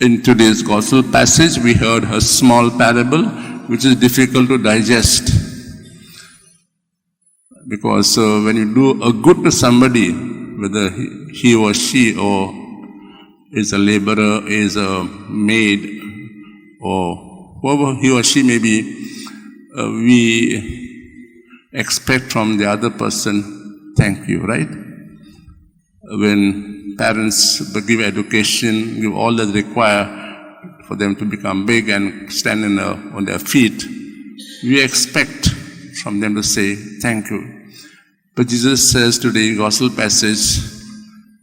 In today's gospel passage, we heard a small parable which is difficult to digest. Because when you do a good to somebody, whether he or she or is a laborer, is a maid, or whoever he or she may be, we expect from the other person, thank you, right? When parents give education, give all that they require for them to become big and stand on their feet, we expect from them to say, thank you. But Jesus says today in gospel passage,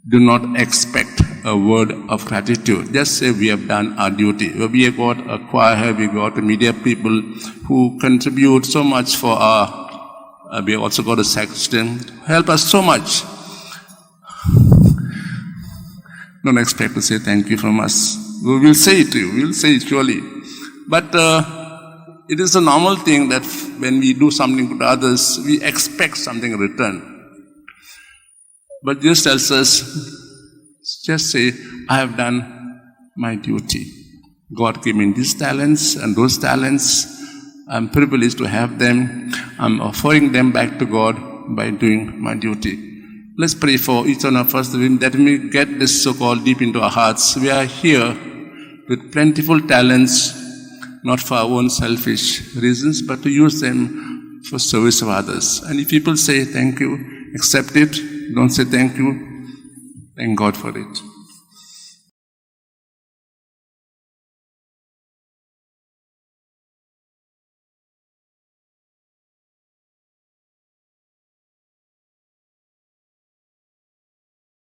do not expect a word of gratitude. Just say we have done our duty. We have got a choir, we have got media people who contribute so much for our, we have also got a sacristan, help us so much. Don't expect to say thank you from us. We will say it to you, we will say it surely. But it is a normal thing that when we do something to others, we expect something in return. But Jesus tells us, just say, I have done my duty. God gave me these talents and those talents. I'm privileged to have them. I'm offering them back to God by doing my duty. Let's pray for each one of us that we get this so-called deep into our hearts. We are here with plentiful talents, not for our own selfish reasons, but to use them for service of others. And if people say thank you, accept it. Don't say thank you. Thank God for it.